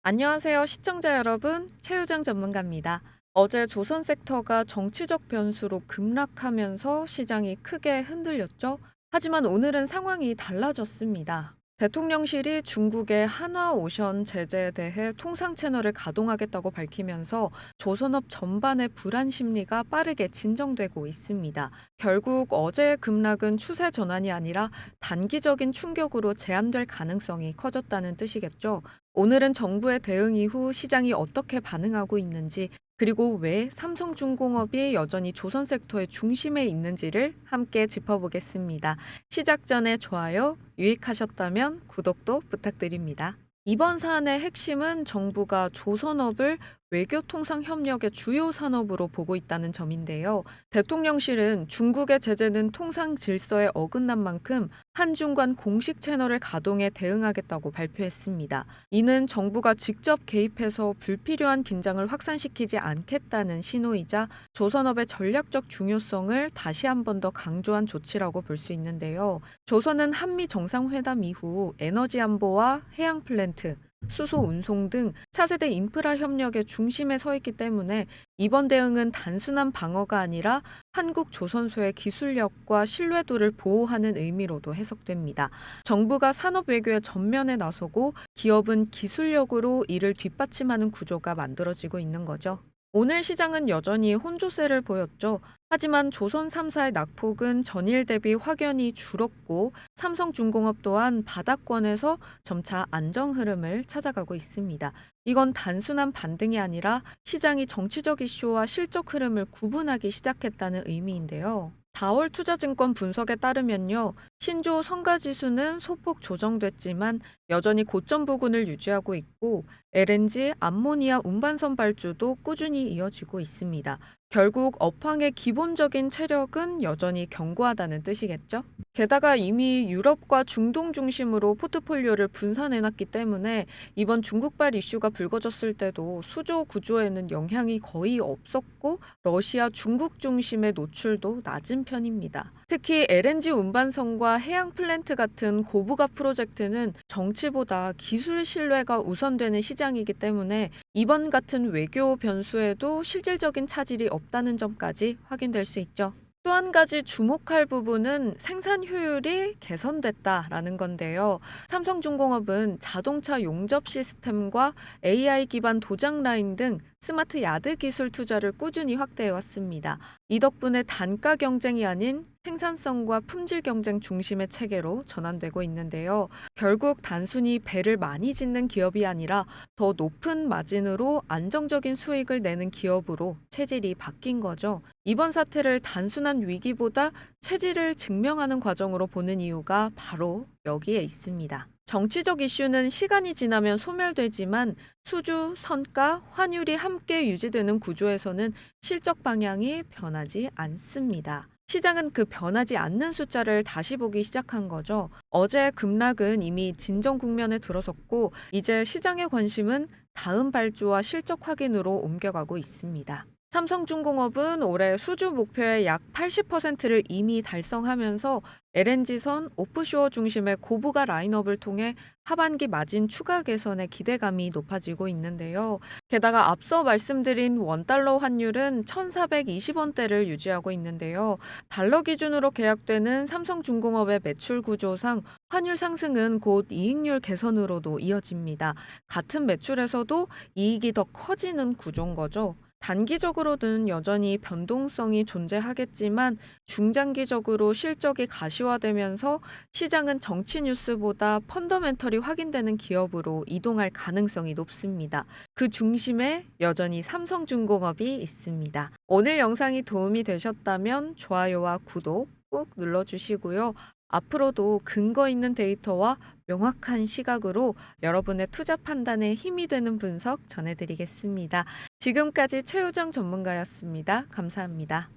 안녕하세요, 시청자 여러분. 최유정 전문가입니다. 어제 조선 섹터가 정치적 변수로 급락하면서 시장이 크게 흔들렸죠. 하지만 오늘은 상황이 달라졌습니다. 대통령실이 중국의 한화오션 제재에 대해 통상 채널을 가동하겠다고 밝히면서 조선업 전반의 불안 심리가 빠르게 진정되고 있습니다. 결국 어제의 급락은 추세 전환이 아니라 단기적인 충격으로 제한될 가능성이 커졌다는 뜻이겠죠. 오늘은 정부의 대응 이후 시장이 어떻게 반응하고 있는지, 그리고 왜 삼성중공업이 여전히 조선 섹터의 중심에 있는지를 함께 짚어보겠습니다. 시작 전에 좋아요, 유익하셨다면 구독도 부탁드립니다. 이번 사안의 핵심은 정부가 조선업을 외교통상 협력의 주요 산업으로 보고 있다는 점인데요. 대통령실은 중국의 제재는 통상 질서에 어긋난 만큼 한중 간 공식 채널을 가동해 대응하겠다고 발표했습니다. 이는 정부가 직접 개입해서 불필요한 긴장을 확산시키지 않겠다는 신호이자 조선업의 전략적 중요성을 다시 한 번 더 강조한 조치라고 볼 수 있는데요. 조선은 한미 정상회담 이후 에너지 안보와 해양 플랜트, 수소 운송 등 차세대 인프라 협력의 중심에 서 있기 때문에 이번 대응은 단순한 방어가 아니라 한국 조선소의 기술력과 신뢰도를 보호하는 의미로도 해석됩니다. 정부가 산업 외교의 전면에 나서고 기업은 기술력으로 이를 뒷받침하는 구조가 만들어지고 있는 거죠. 오늘 시장은 여전히 혼조세를 보였죠. 하지만 조선 3사의 낙폭은 전일 대비 확연히 줄었고 삼성중공업 또한 바닥권에서 점차 안정 흐름을 찾아가고 있습니다. 이건 단순한 반등이 아니라 시장이 정치적 이슈와 실적 흐름을 구분하기 시작했다는 의미인데요. 다월 투자증권 분석에 따르면요, 신조 성과지수는 소폭 조정됐지만 여전히 고점 부근을 유지하고 있고 LNG, 암모니아 운반선 발주도 꾸준히 이어지고 있습니다. 결국 업황의 기본적인 체력은 여전히 견고하다는 뜻이겠죠? 게다가 이미 유럽과 중동 중심으로 포트폴리오를 분산해놨기 때문에 이번 중국발 이슈가 불거졌을 때도 수조 구조에는 영향이 거의 없었고 러시아, 중국 중심의 노출도 낮은 편입니다. 특히 LNG 운반선과 해양 플랜트 같은 고부가 프로젝트는 정치보다 기술 신뢰가 우선되는 시장이기 때문에 이번 같은 외교 변수에도 실질적인 차질이 없다는 점까지 확인될 수 있죠. 또 한 가지 주목할 부분은 생산 효율이 개선됐다라는 건데요. 삼성중공업은 자동차 용접 시스템과 AI 기반 도장 라인 등 스마트 야드 기술 투자를 꾸준히 확대해 왔습니다. 이 덕분에 단가 경쟁이 아닌 생산성과 품질 경쟁 중심의 체계로 전환되고 있는데요. 결국 단순히 배를 많이 짓는 기업이 아니라 더 높은 마진으로 안정적인 수익을 내는 기업으로 체질이 바뀐 거죠. 이번 사태를 단순한 위기보다 체질을 증명하는 과정으로 보는 이유가 바로 여기에 있습니다. 정치적 이슈는 시간이 지나면 소멸되지만 수주, 선가, 환율이 함께 유지되는 구조에서는 실적 방향이 변하지 않습니다. 시장은 그 변하지 않는 숫자를 다시 보기 시작한 거죠. 어제 급락은 이미 진정 국면에 들어섰고 이제 시장의 관심은 다음 발주와 실적 확인으로 옮겨가고 있습니다. 삼성중공업은 올해 수주 목표의 약 80%를 이미 달성하면서 LNG선, 오프쇼어 중심의 고부가 라인업을 통해 하반기 마진 추가 개선의 기대감이 높아지고 있는데요. 게다가 앞서 말씀드린 원달러 환율은 1,420원대를 유지하고 있는데요. 달러 기준으로 계약되는 삼성중공업의 매출 구조상 환율 상승은 곧 이익률 개선으로도 이어집니다. 같은 매출에서도 이익이 더 커지는 구조인 거죠. 단기적으로는 여전히 변동성이 존재하겠지만 중장기적으로 실적이 가시화되면서 시장은 정치 뉴스보다 펀더멘털이 확인되는 기업으로 이동할 가능성이 높습니다. 그 중심에 여전히 삼성중공업이 있습니다. 오늘 영상이 도움이 되셨다면 좋아요와 구독 꾹 눌러주시고요. 앞으로도 근거 있는 데이터와 명확한 시각으로 여러분의 투자 판단에 힘이 되는 분석 전해드리겠습니다. 지금까지 최우정 전문가였습니다. 감사합니다.